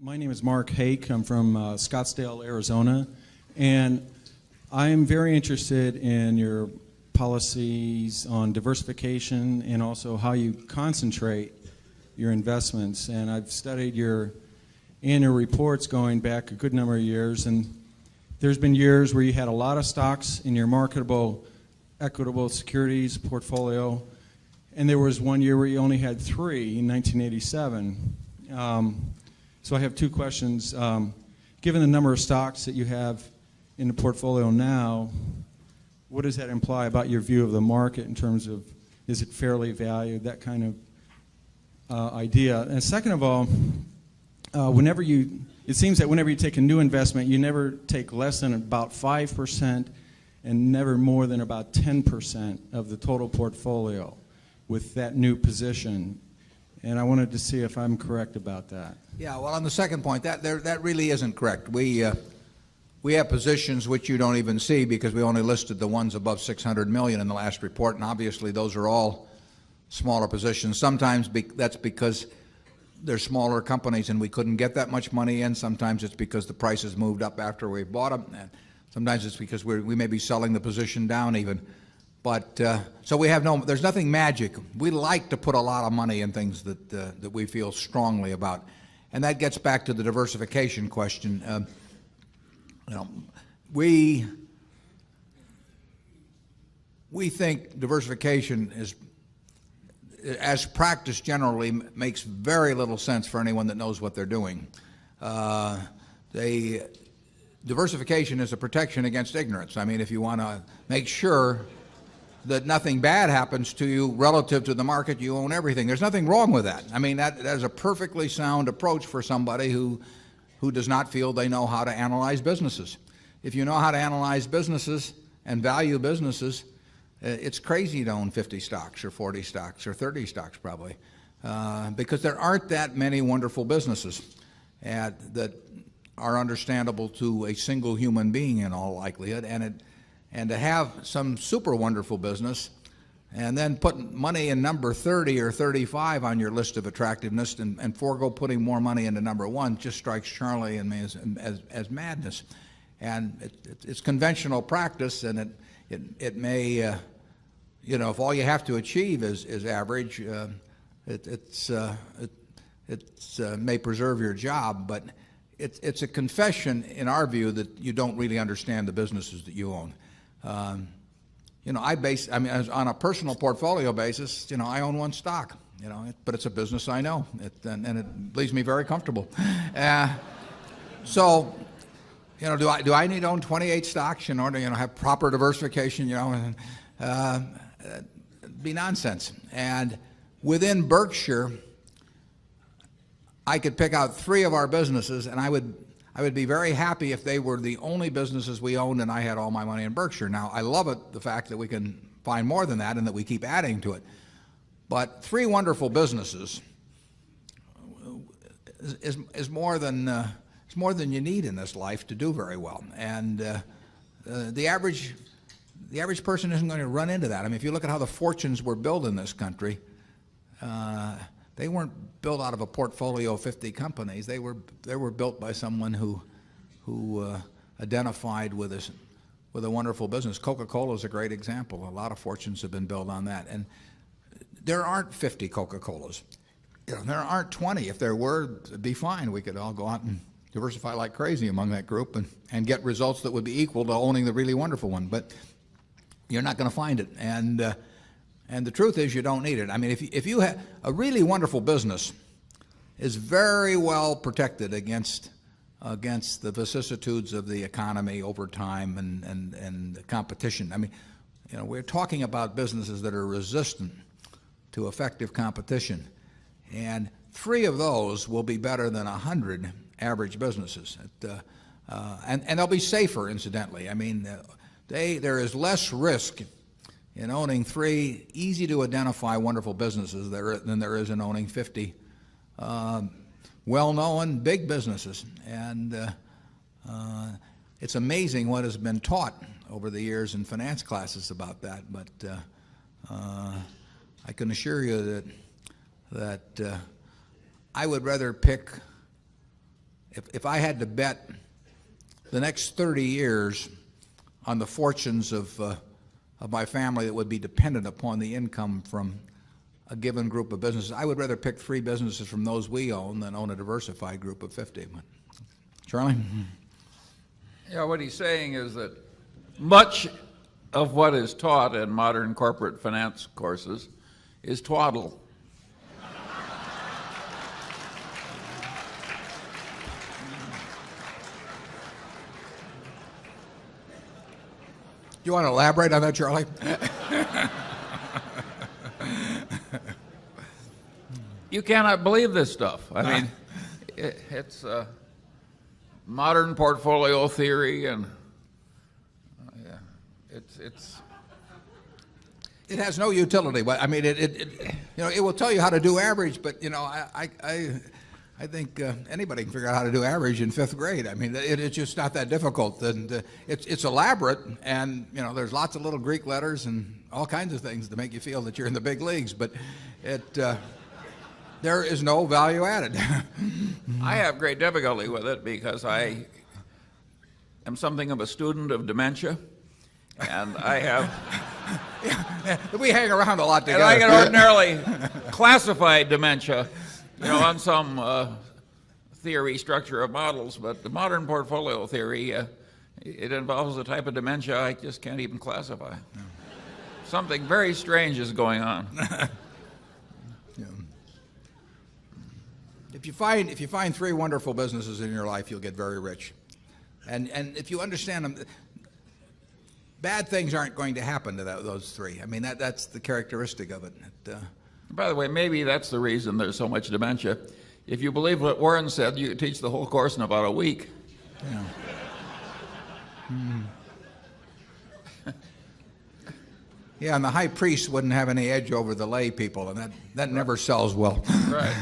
My name is Mark Hake. I'm from Scottsdale, Arizona, and I am very interested in your policies on diversification and also how you concentrate your investments. And I've studied your annual reports going back a good number of years, and there's been years where you had a lot of stocks in your marketable, equitable securities portfolio, and there was one year where you only had 3 in 1987. So I have 2 questions. Given the number of stocks that you have in the portfolio now, what does that imply about your view of the market in terms of, is it fairly valued, that kind of idea? And second of all, it seems that whenever you take a new investment, you never take less than about 5% and never more than about 10% of the total portfolio with that new position. And I wanted to see if I'm correct about that. Yeah, well, on the second point, that really isn't correct. We have positions which you don't even see because we only listed the ones above 600 million in the last report, and obviously those are all smaller positions. Sometimes that's because they're smaller companies and we couldn't get that much money in. Sometimes it's because the prices moved up after we bought them. And sometimes it's because we may be selling the position down even. But so there's nothing magic. We like to put a lot of money in things that we feel strongly about, and that gets back to the diversification question. We think diversification is, as practiced generally, makes very little sense for anyone that knows what they're doing. Diversification is a protection against ignorance. I mean, if you want to make sure that nothing bad happens to you relative to the market, you own everything. There's nothing wrong with that. I mean, that is a perfectly sound approach for somebody who does not feel they know how to analyze businesses. If you know how to analyze businesses and value businesses, it's crazy to own 50 stocks or 40 stocks or 30 stocks probably, because there aren't that many wonderful businesses that are understandable to a single human being in all likelihood. And to have some super wonderful business and then put money in number 30 or 35 on your list of attractiveness and forego putting more money into number 1 just strikes Charlie and me as madness. And it's conventional practice, and it may, if all you have to achieve is average, it may preserve your job, but it's a confession in our view that you don't really understand the businesses that you own. On a personal portfolio basis, I own 1 stock, but it's a business I know, and it leaves me very comfortable. So, do I need to own 28 stocks in order to have proper diversification? It'd be nonsense. And within Berkshire, I could pick out 3 of our businesses, and I would be very happy if they were the only businesses we owned and I had all my money in Berkshire. Now, I love the fact that we can find more than that and that we keep adding to it. But 3 wonderful businesses is more than you need in this life to do very well. And the average person isn't going to run into that. I mean, if you look at how the fortunes were built in this country, they weren't built out of a portfolio of 50 companies. They were built by someone who identified with a wonderful business. Coca-Cola is a great example. A lot of fortunes have been built on that. And there aren't 50 Coca-Colas. There aren't 20. If there were, it'd be fine. We could all go out and diversify like crazy among that group and get results that would be equal to owning the really wonderful one. But you're not going to find it. And the truth is you don't need it. I mean, if you have a really wonderful business is very well protected against the vicissitudes of the economy over time and the competition. I mean, we're talking about businesses that are resistant to effective competition. And 3 of those will be better than 100 average businesses. And they'll be safer, incidentally. I mean, there is less risk in owning 3 easy to identify wonderful businesses than there is in owning 50 well-known big businesses. And it's amazing what has been taught over the years in finance classes about that. But I can assure you that I would rather pick if I had to bet the next 30 years on the fortunes of my family that would be dependent upon the income from a given group of businesses, I would rather pick 3 businesses from those we own than own a diversified group of 50. Charlie? Yeah, what he's saying is that much of what is taught in modern corporate finance courses is twaddle. You want to elaborate on that, Charlie? You cannot believe this stuff. I mean, it's modern portfolio theory, and it has no utility. But I mean, it will tell you how to do average. But I think anybody can figure out how to do average in 5th grade. I mean, it's just not that difficult, and it's elaborate. And there's lots of little Greek letters and all kinds of things to make you feel that you're in the big leagues. But there is no value added. I have great difficulty with it because I am something of a student of dementia, and I have. We hang around a lot together. And I can ordinarily classify dementia, on some theory structure of models, but the modern portfolio theory, it involves a type of dementia I just can't even classify. No. Something very strange is going on. Yeah. If you find 3 wonderful businesses in your life, you'll get very rich, and if you understand them, bad things aren't going to happen to those 3. I mean, that's the characteristic of it. By the way, maybe that's the reason there's so much dementia. If you believe what Warren said, you could teach the whole course in about a week. Yeah. Yeah, and the high priest wouldn't have any edge over the lay people, and that never sells well. Right.